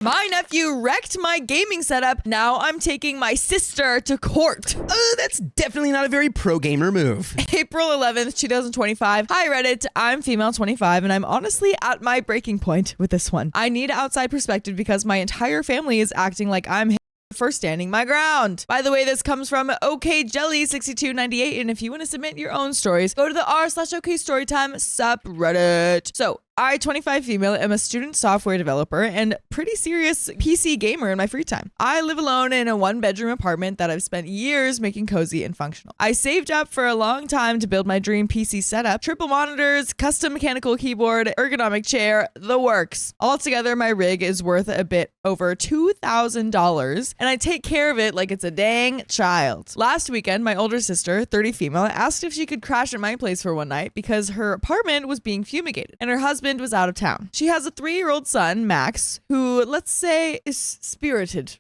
My nephew wrecked my gaming setup. Now I'm taking my sister to court. That's definitely not a very pro-gamer move. April 11th, 2025. Hi, Reddit. I'm female 25, and I'm honestly at my breaking point with this one. I need outside perspective because my entire family is acting like I'm for standing my ground. By the way, this comes from OKJelly6298, and if you want to submit your own stories, go to the r/OKStorytime subreddit. So, I, 25 female, am a student software developer and pretty serious PC gamer in my free time. I live alone in a one-bedroom apartment that I've spent years making cozy and functional. I saved up for a long time to build my dream PC setup: triple monitors, custom mechanical keyboard, ergonomic chair, the works. Altogether, my rig is worth a bit over $2,000, and I take care of it like it's a dang child. Last weekend, my older sister, 30 female, asked if she could crash at my place for one night because her apartment was being fumigated and her husband was out of town. She has a 3-year-old son, Max, who, let's say, is spirited.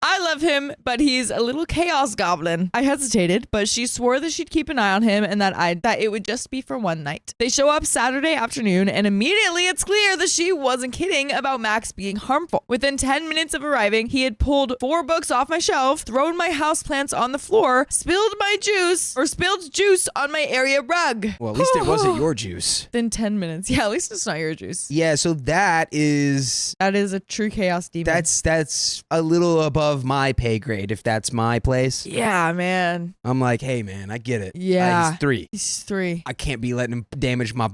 I love him, but he's a little chaos goblin. I hesitated, but she swore that she'd keep an eye on him and that it would just be for one night. They show up Saturday afternoon, and immediately it's clear that she wasn't kidding about Max being harmful. Within 10 minutes of arriving, he had pulled 4 books off my shelf, thrown my houseplants on the floor, spilled juice on my area rug. Well, at least it wasn't your juice. Within 10 minutes. Yeah, at least it's not your juice. Yeah, so that is a true chaos demon. That's a little above my pay grade if that's my place. Yeah, man. I'm like, hey, man, I get it. Yeah. He's 3. He's 3. I can't be letting him damage my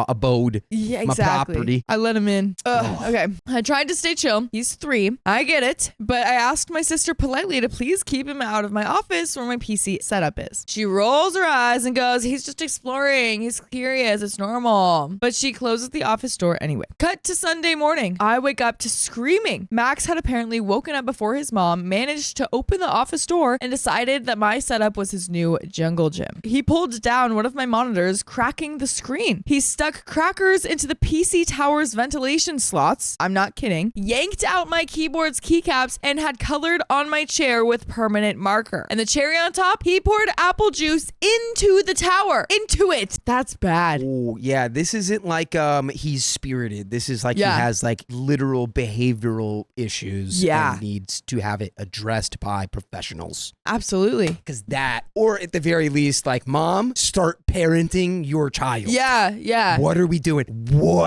abode. Yeah, my exactly. property. I let him in. Okay. I tried to stay chill. He's 3. I get it. But I asked my sister politely to please keep him out of my office where my PC setup is. She rolls her eyes and goes, he's just exploring. He's curious. It's normal. But she closes the office door anyway. Cut to Sunday morning. I wake up to screaming. Max had apparently woken up before his mom, managed to open the office door, and decided that my setup was his new jungle gym. He pulled down one of my monitors, cracking the screen. He stuck crackers into the PC tower's ventilation slots. I'm not kidding. Yanked out my keyboard's keycaps and had colored on my chair with permanent marker. And the cherry on top, he poured apple juice into the tower. Into it. That's bad. Oh, yeah. This isn't like he's spirited. This is like he has like literal behavioral issues. Yeah. And needs to have it addressed by professionals. Absolutely. Because that, or at the very least, like, mom, start parenting your child. Yeah. What are we doing?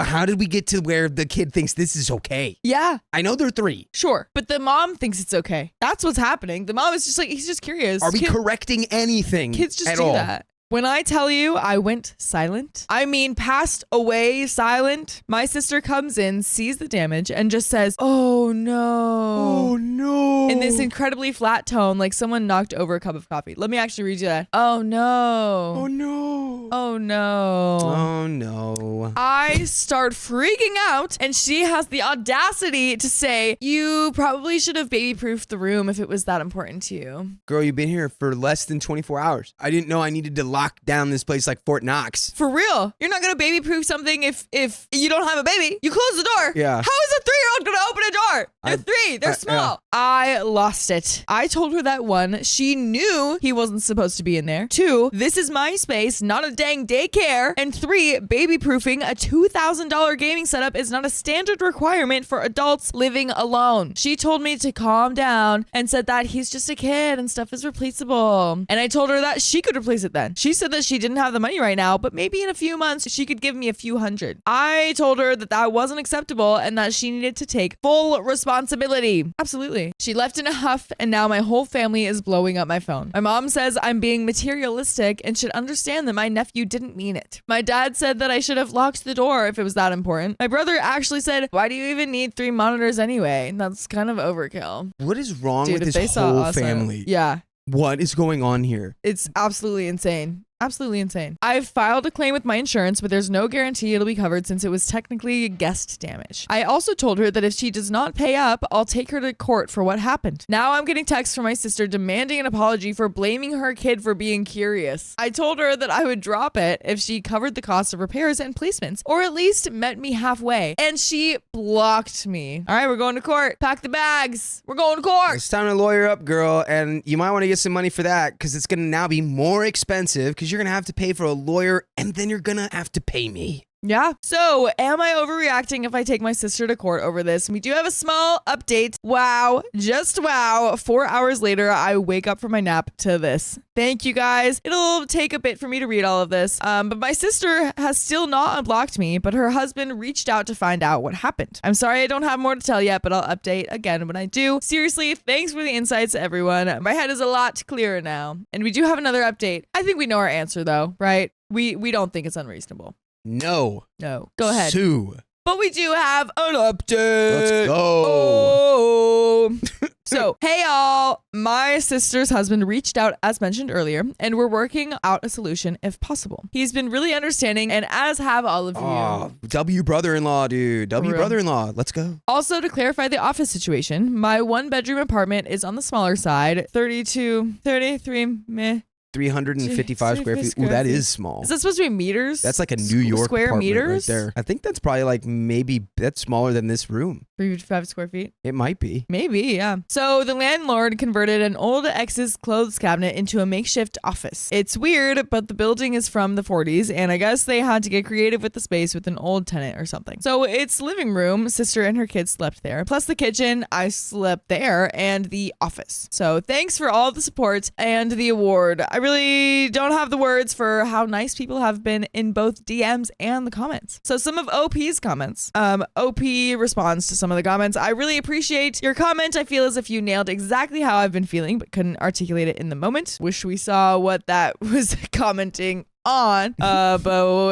How did we get to where the kid thinks this is okay? Yeah. I know they're 3. Sure. But the mom thinks it's okay. That's what's happening. The mom is just like, he's just curious. Are we correcting anything? Kids just at do all? that. When I tell you I went silent, I mean passed away silent. My sister comes in, sees the damage, and just says, "Oh no. Oh no." In this incredibly flat tone, like someone knocked over a cup of coffee. Let me actually read you that. Oh no. Oh no. Oh no. Oh no. I start freaking out, and she has the audacity to say, "You probably should have baby-proofed the room if it was that important to you." Girl, you've been here for less than 24 hours. I didn't know I needed to lock down this place like Fort Knox. For real. You're not going to baby-proof something if you don't have a baby. You close the door. Yeah. How is a 3-year-old going to open a door? They're 3. They're small. I lost it. I told her that 1, she knew he wasn't supposed to be in there. 2, this is my space, not a dang daycare. And 3, baby-proofing a $2,000 gaming setup is not a standard requirement for adults living alone. She told me to calm down and said that he's just a kid and stuff is replaceable. And I told her that she could replace it then. She said that she didn't have the money right now, but maybe in a few months she could give me a few hundred. I told her that that wasn't acceptable and that she needed to take full responsibility. Absolutely. She left in a huff, and now my whole family is blowing up my phone. My mom says I'm being materialistic and should understand that my nephew didn't mean it. My dad said that I should have locked the door if it was that important. My brother actually said, why do you even need 3 monitors anyway? That's kind of overkill. What is wrong Dude, with this whole family? Yeah. What is going on here? It's absolutely insane. Absolutely insane. I've filed a claim with my insurance, but there's no guarantee it'll be covered since it was technically guest damage. I also told her that if she does not pay up, I'll take her to court for what happened. Now I'm getting texts from my sister demanding an apology for blaming her kid for being curious. I told her that I would drop it if she covered the cost of repairs and placements, or at least met me halfway. And she blocked me. All right, we're going to court. Pack the bags. We're going to court. It's time to lawyer up, girl, and you might want to get some money for that because it's going to now be more expensive because you're going to have to pay for a lawyer and then you're going to have to pay me. Yeah. So am I overreacting if I take my sister to court over this? We do have a small update. Wow. Just wow. 4 hours later, I wake up from my nap to this. Thank you guys. It'll take a bit for me to read all of this. But my sister has still not unblocked me, but her husband reached out to find out what happened. I'm sorry I don't have more to tell yet, but I'll update again when I do. Seriously, thanks for the insights, everyone. My head is a lot clearer now. And we do have another update. I think we know our answer though, right? We don't think it's unreasonable. No. Go ahead. Sue. But we do have an update. Let's go. Oh. So, hey all, my sister's husband reached out as mentioned earlier, and we're working out a solution if possible. He's been really understanding, and as have all of you. Oh, W brother-in-law, dude. W brother-in-law. Let's go. Also, to clarify the office situation, my 1-bedroom apartment is on the smaller side, 33 meh. 355 square feet. Ooh, that is small. Is that supposed to be meters? That's like a New York square apartment meters right there. I think that's probably like maybe that's smaller than this room. 355 square feet? It might be. Maybe, yeah. So the landlord converted an old ex's clothes cabinet into a makeshift office. It's weird, but the building is from the 40s, and I guess they had to get creative with the space with an old tenant or something. So it's living room, sister and her kids slept there, plus the kitchen, I slept there, and the office. So thanks for all the support and the award. I really don't have the words for how nice people have been in both DMs and the comments. So some of OP's comments. OP responds to some of the comments. I really appreciate your comment. I feel as if you nailed exactly how I've been feeling, but couldn't articulate it in the moment. Wish we saw what that was commenting on, but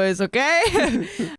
it's okay.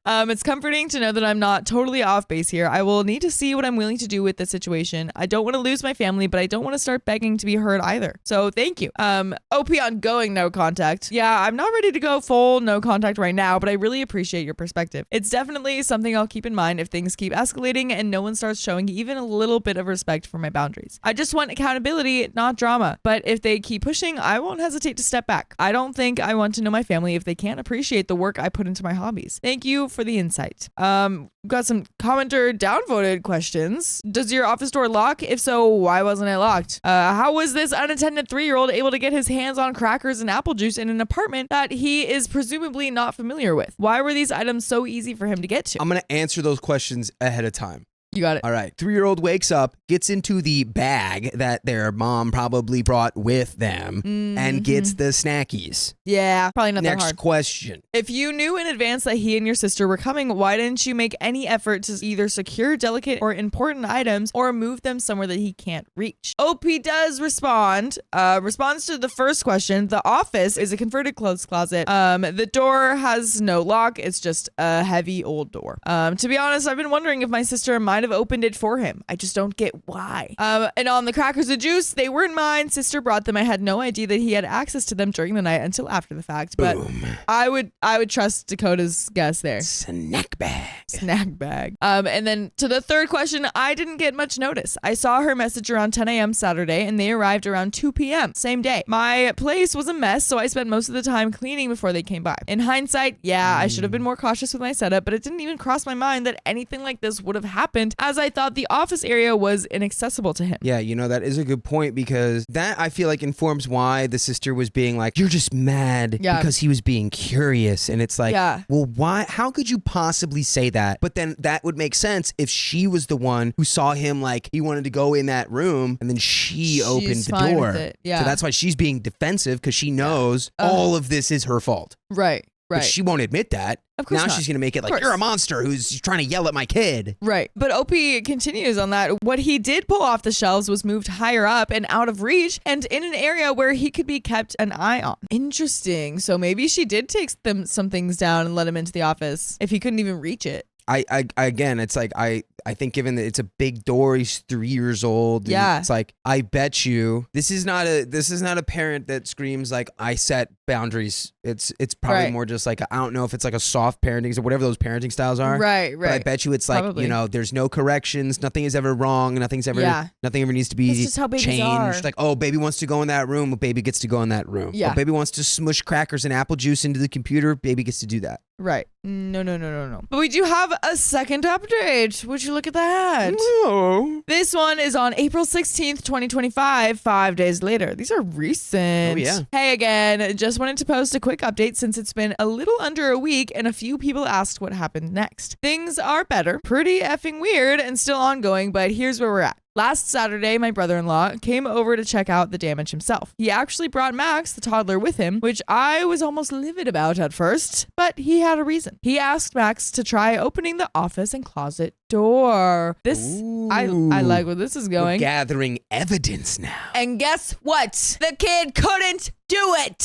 It's comforting to know that I'm not totally off base here. I will need to see what I'm willing to do with the situation. I don't want to lose my family, but I don't want to start begging to be heard either. So thank you. OP on going no contact. Yeah, I'm not ready to go full no contact right now, but I really appreciate your perspective. It's definitely something I'll keep in mind if things keep escalating and no one starts showing even a little bit of respect for my boundaries. I just want accountability, not drama. But if they keep pushing, I won't hesitate to step back. I don't think I want to know my family if they can't appreciate the work I put into my hobbies. Thank you for the insight. We've got some commenter downvoted questions. Does your office door lock? If so, why wasn't it locked? How was this unattended 3-year-old able to get his hands on crackers and apple juice in an apartment that he is presumably not familiar with? Why were these items so easy for him to get to? I'm going to answer those questions ahead of time. You got it. All right. 3-year-old wakes up, gets into the bag that their mom probably brought with them, and gets the snackies. Yeah, probably not that hard. Next question. If you knew in advance that he and your sister were coming, why didn't you make any effort to either secure delicate or important items or move them somewhere that he can't reach? OP does respond. Responds to the first question. The office is a converted clothes closet. The door has no lock. It's just a heavy old door. To be honest, I've been wondering if my sister might have opened it for him. I just don't get why. And on the crackers and juice, they weren't mine. Sister brought them. I had no idea that he had access to them during the night until after the fact. But Boom. I would trust Dakota's guess there. Snack bag. And then to the third question, I didn't get much notice. I saw her message around 10 a.m. Saturday, and they arrived around 2 p.m. same day. My place was a mess, so I spent most of the time cleaning before they came by. In hindsight, yeah, I should have been more cautious with my setup, but it didn't even cross my mind that anything like this would have happened, as I thought the office area was inaccessible to him. Yeah, that is a good point, because that I feel like informs why the sister was being like, you're just mad because he was being curious. And it's like, well, why? How could you possibly say that? But then that would make sense if she was the one who saw him like he wanted to go in that room, and then she's opened the door. So that's why she's being defensive, because she knows all of this is her fault. Right. But she won't admit that. Of course now not. She's going to make it like, you're a monster who's trying to yell at my kid. Right. But OP continues on that. What he did pull off the shelves was moved higher up and out of reach and in an area where he could be kept an eye on. Interesting. So maybe she did take some things down and let him into the office if he couldn't even reach it. Again, it's like, I think given that it's a big door, he's 3 years old. It's like, I bet you this is not a parent that screams like, I set boundaries. It's probably more just like, I don't know if it's like a soft parenting or whatever those parenting styles are. Right. But I bet you it's like, there's no corrections. Nothing is ever wrong. Nothing ever needs to be just how babies changed. Are. Like, oh, baby wants to go in that room. Baby gets to go in that room. Yeah. Oh, baby wants to smush crackers and apple juice into the computer. Baby gets to do that. Right. No. But we do have a second update. Would you look at that? No. This one is on April 16th, 2025, 5 days later. These are recent. Oh, yeah. Hey again, just wanted to post a quick update since it's been a little under a week and a few people asked what happened next. Things are better, pretty effing weird and still ongoing, but here's where we're at. Last Saturday, my brother-in-law came over to check out the damage himself. He actually brought Max, the toddler, with him, which I was almost livid about at first, but he had a reason. He asked Max to try opening the office and closet door. I like where this is going. We're gathering evidence now. And guess what? The kid couldn't do it.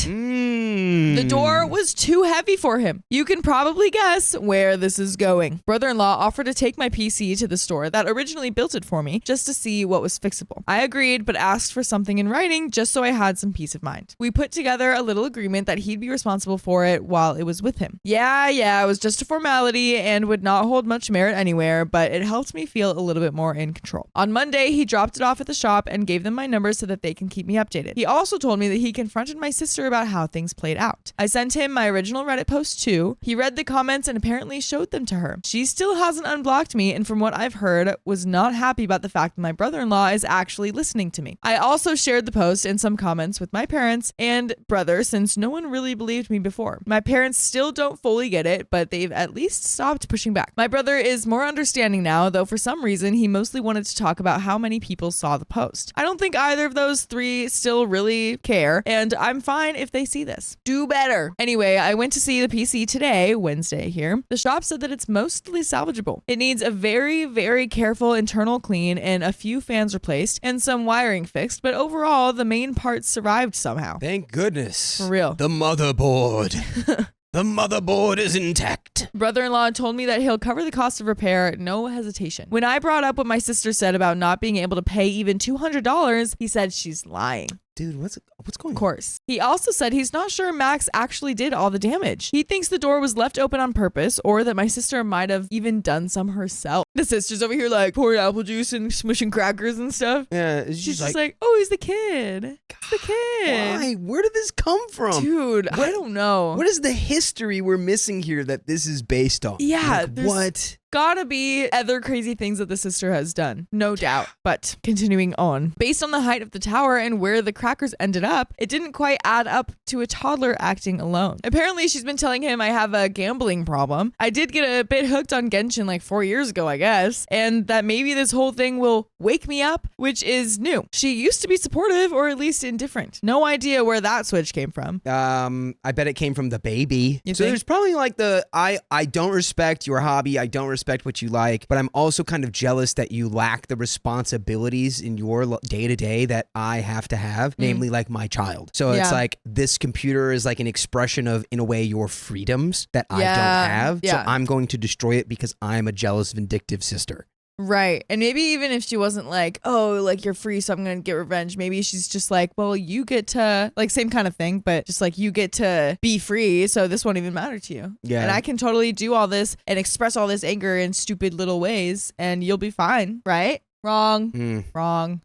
The door was too heavy for him. You can probably guess where this is going. Brother-in-law offered to take my PC to the store that originally built it for me just to see what was fixable. I agreed, but asked for something in writing just so I had some peace of mind. We put together a little agreement that he'd be responsible for it while it was with him. Yeah, it was just a formality and would not hold much merit anywhere, but it helped me feel a little bit more in control. On Monday, he dropped it off at the shop and gave them my number so that they can keep me updated. He also told me that he confronted my sister about how things played out. I sent him my original Reddit post too. He read the comments and apparently showed them to her. She still hasn't unblocked me, and from what I've heard, was not happy about the fact that my brother-in-law is actually listening to me. I also shared the post and some comments with my parents and brother since no one really believed me before. My parents still don't fully get it, but they've at least stopped pushing back. My brother is more understanding now, though for some reason he mostly wanted to talk about how many people saw the post. I don't think either of those three still really care, and I'm fine if they see this. Do better. Anyway, I went to see the PC today, Wednesday here. The shop said that it's mostly salvageable. It needs a very, very careful internal clean and a few fans replaced and some wiring fixed, but overall the main parts survived somehow. Thank goodness. For real. The motherboard. The motherboard is intact. Brother-in-law told me that he'll cover the cost of repair, no hesitation. When I brought up what my sister said about not being able to pay even $200, he said she's lying. Dude, what's going on? Of course. He also said he's not sure Max actually did all the damage. He thinks the door was left open on purpose or that my sister might have even done some herself. The sister's over here like pouring apple juice and smushing crackers and stuff. Yeah, she's just like, oh, he's the kid. It's the kid. Why? Where did this come from? Dude, I don't know. What is the history we're missing here that this is based on? Yeah. Like, what? Gotta be other crazy things that the sister has done, no doubt. But continuing on, based on the height of the tower and where the crackers ended up, it didn't quite add up to a toddler acting alone. Apparently she's been telling him I have a gambling problem. I did get a bit hooked on Genshin like 4 years ago, I guess, and that maybe this whole thing will wake me up, which is new. She used to be supportive or at least indifferent. No idea where that switch came from. I bet it came from the baby. You so think? There's probably like I don't respect your hobby, I don't respect what you like, but I'm also kind of jealous that you lack the responsibilities in your day-to-day that I have to have, namely like my child. So it's like this computer is like an expression of, in a way, your freedoms that I don't have. So I'm going to destroy it because I'm a jealous, vindictive sister. Right. And maybe even if she wasn't like, oh, like you're free, so I'm going to get revenge. Maybe she's just like, well, you get to, like, same kind of thing, but just like you get to be free. So this won't even matter to you. Yeah. And I can totally do all this and express all this anger in stupid little ways and you'll be fine. Right? Wrong. Wrong.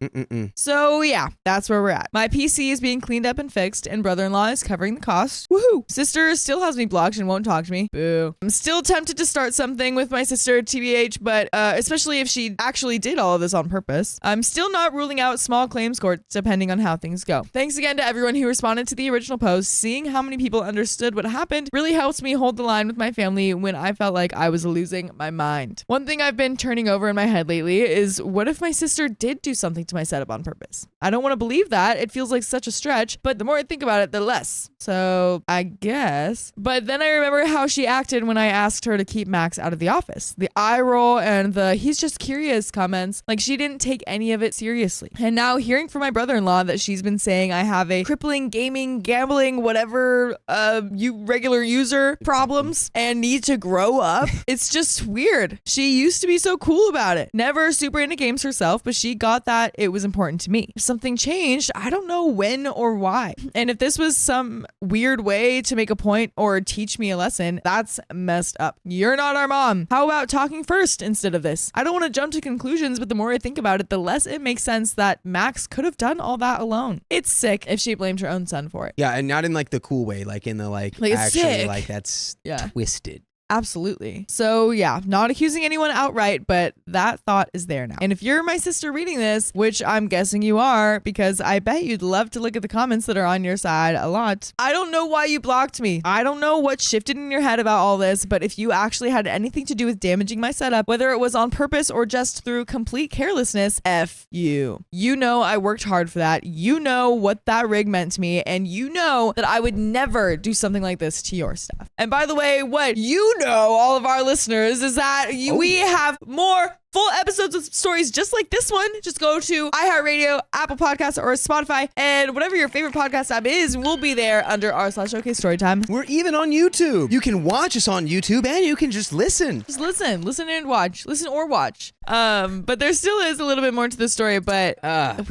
So yeah, that's where we're at. My PC is being cleaned up and fixed and brother-in-law is covering the cost. Woohoo. Sister still has me blocked and won't talk to me. Boo. I'm still tempted to start something with my sister, TBH, but especially if she actually did all of this on purpose. I'm still not ruling out small claims court depending on how things go. Thanks again to everyone who responded to the original post. Seeing how many people understood what happened really helps me hold the line with my family when I felt like I was losing my mind. One thing I've been turning over in my head lately is, what if my sister did do something to my setup on purpose? I don't want to believe that. It feels like such a stretch, but the more I think about it, the less. So I guess. But then I remember how she acted when I asked her to keep Max out of the office. The eye roll and the he's just curious comments, like she didn't take any of it seriously. And now hearing from my brother-in-law that she's been saying I have a crippling gaming, gambling, whatever, regular user problems and need to grow up. It's just weird. She used to be so cool about it. Never super into games herself, but she got that it was important to me. If something changed. I don't know when or why. And if this was some weird way to make a point or teach me a lesson, that's messed up. You're not our mom. How about talking first instead of this? I don't want to jump to conclusions, but the more I think about it, the less it makes sense that Max could have done all that alone. It's sick if she blamed her own son for it. Yeah, and not in like the cool way, like in the actually sick. Like that's twisted. Absolutely. So yeah, not accusing anyone outright, but that thought is there now. And if you're my sister reading this, which I'm guessing you are, because I bet you'd love to look at the comments that are on your side a lot. I don't know why you blocked me. I don't know what shifted in your head about all this, but if you actually had anything to do with damaging my setup, whether it was on purpose or just through complete carelessness, F you. You know I worked hard for that. You know what that rig meant to me, and you know that I would never do something like this to your stuff. And by the way, what you know, all of our listeners, is that we have more full episodes of stories just like this one. Just go to iHeartRadio, Apple Podcasts, or Spotify, and whatever your favorite podcast app is, we'll be there under r/OK Storytime. We're even on YouTube. You can watch us on YouTube, and you can just listen. Just listen and watch. Listen or watch. But there still is a little bit more to the story, but what's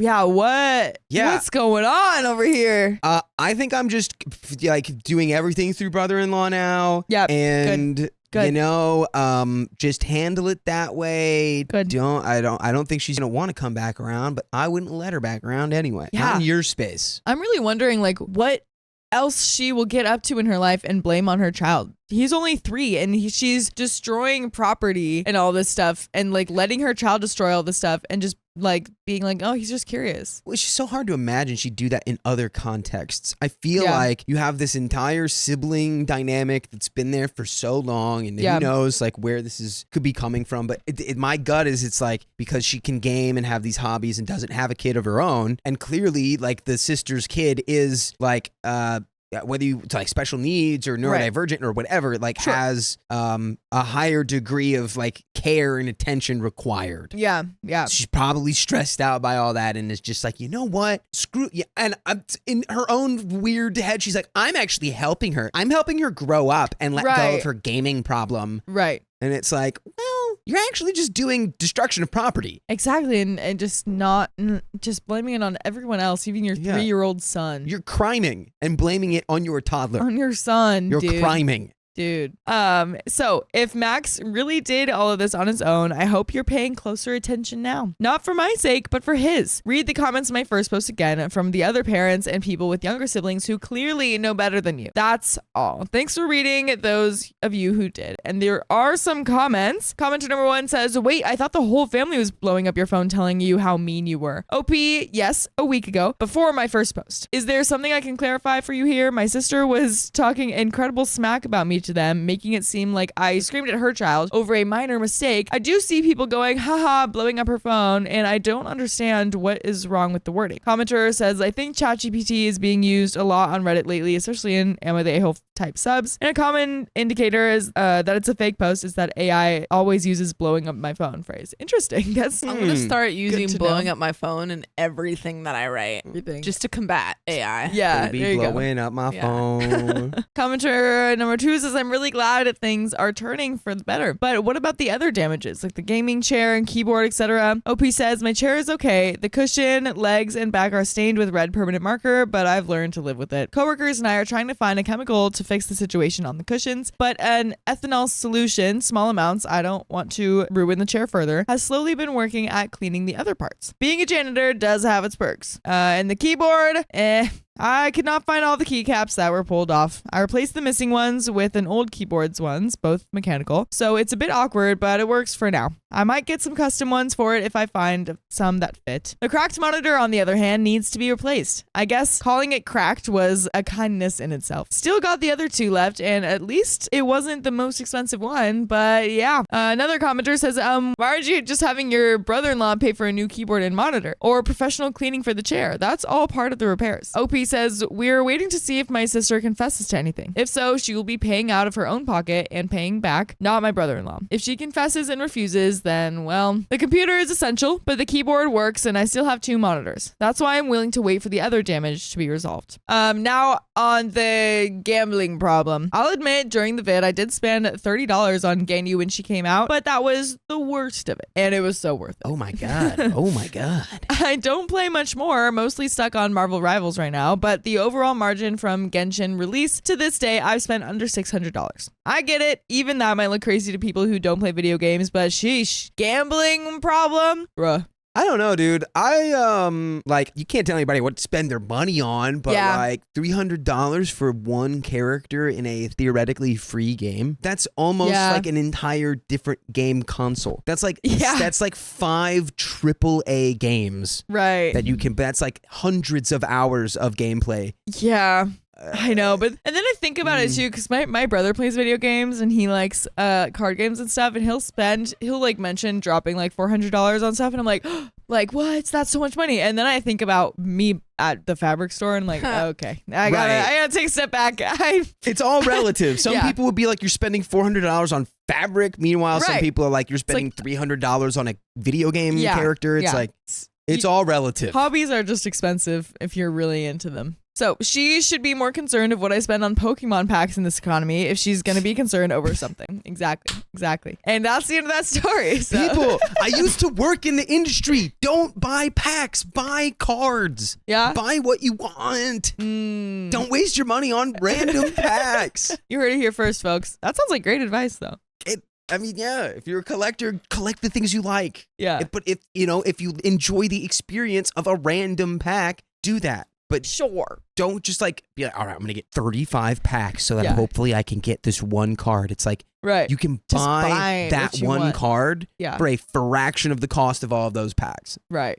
going on over here? I think I'm just like doing everything through brother-in-law now. Yeah, and good. You know, just handle it that way. Good. I don't think she's gonna want to come back around, but I wouldn't let her back around anyway. Yeah. Not in your space. I'm really wondering like what else she will get up to in her life and blame on her child. He's only 3 and she's destroying property and all this stuff and like letting her child destroy all this stuff and just like being like, oh, he's just curious. Well, it's just so hard to imagine she'd do that in other contexts. I feel like you have this entire sibling dynamic that's been there for so long, and who knows like where this could be coming from. But my gut is it's like because she can game and have these hobbies and doesn't have a kid of her own, and clearly like the sister's kid is like whether you like special needs or neurodivergent or whatever, like has a higher degree of like care and attention required. Yeah. She's probably stressed out by all that and is just like, you know what? Screw yeah. And in her own weird head, she's like, I'm actually helping her. I'm helping her grow up and let go of her gaming problem. Right. And it's like, well, you're actually just doing destruction of property. Exactly. And just not just blaming it on everyone else, even your 3-year-old son. You're criming and blaming it on your toddler. On your son, You're criming. Dude. So if Max really did all of this on his own, I hope you're paying closer attention now. Not for my sake, but for his. Read the comments in my first post again from the other parents and people with younger siblings who clearly know better than you. That's all. Thanks for reading those of you who did. And there are some comments. Commenter number 1 says, wait, I thought the whole family was blowing up your phone telling you how mean you were. OP, yes, a week ago, before my first post. Is there something I can clarify for you here? My sister was talking incredible smack about me to them, making it seem like I screamed at her child over a minor mistake. I do see people going, haha, blowing up her phone, and I don't understand what is wrong with the wording. Commenter says, I think ChatGPT is being used a lot on Reddit lately, especially in Am I the A-hole type subs. And a common indicator is that it's a fake post is that AI always uses blowing up my phone phrase. Interesting. That's I'm gonna start using blowing up my phone in everything that I write. Everything. Just to combat AI. Yeah. Be blowing up my phone. Commenter number 2 says, I'm really glad that things are turning for the better. But what about the other damages, like the gaming chair and keyboard, etc.? OP says, my chair is okay. The cushion, legs, and back are stained with red permanent marker, but I've learned to live with it. Coworkers and I are trying to find a chemical to fix the situation on the cushions, but an ethanol solution, small amounts, I don't want to ruin the chair further, has slowly been working at cleaning the other parts. Being a janitor does have its perks. And the keyboard, I could not find all the keycaps that were pulled off. I replaced the missing ones with an old keyboard's ones, both mechanical. So it's a bit awkward, but it works for now. I might get some custom ones for it if I find some that fit. The cracked monitor, on the other hand, needs to be replaced. I guess calling it cracked was a kindness in itself. Still got the other 2 left, and at least it wasn't the most expensive one, but yeah. Another commenter says, why aren't you just having your brother-in-law pay for a new keyboard and monitor? Or professional cleaning for the chair? That's all part of the repairs. OP Hobby says, we're waiting to see if my sister confesses to anything. If so, she will be paying out of her own pocket and paying back, not my brother-in-law. If she confesses and refuses, then, well, the computer is essential, but the keyboard works and I still have 2 monitors. That's why I'm willing to wait for the other damage to be resolved. Now on the gambling problem. I'll admit during the vid, I did spend $30 on Ganyu when she came out, but that was the worst of it. And it was so worth it. Oh my God. Oh my God. I don't play much more, mostly stuck on Marvel Rivals right now, but the overall margin from Genshin release to this day, I've spent under $600. I get it. Even that might look crazy to people who don't play video games, but sheesh, gambling problem? Bruh. I don't know, dude. Like, you can't tell anybody what to spend their money on, but like $300 for one character in a theoretically free game, that's almost like an entire different game console. That's like that's like 5 AAA games. Right. That you can, that's like hundreds of hours of gameplay. Yeah. I know, but and then I think about it too, because my brother plays video games and he likes card games and stuff, and he'll like mention dropping like $400 on stuff, and I'm like, like what? That's so much money. And then I think about me at the fabric store and like, okay, I gotta take a step back. It's all relative. Some people would be like, you're spending $400 on fabric. Meanwhile, some people are like, you're spending $300 on a video game character. It's like, it's all relative. Hobbies are just expensive if you're really into them. So she should be more concerned of what I spend on Pokemon packs in this economy if she's going to be concerned over something. Exactly. And that's the end of that story. So. People, I used to work in the industry. Don't buy packs. Buy cards. Yeah. Buy what you want. Don't waste your money on random packs. You heard it here first, folks. That sounds like great advice, though. I mean, yeah, if you're a collector, collect the things you like. Yeah. But if you enjoy the experience of a random pack, do that. But sure, don't just like be like, all right, I'm gonna get 35 packs so that hopefully I can get this one card. It's like, you can buy that one card for a fraction of the cost of all of those packs. Right.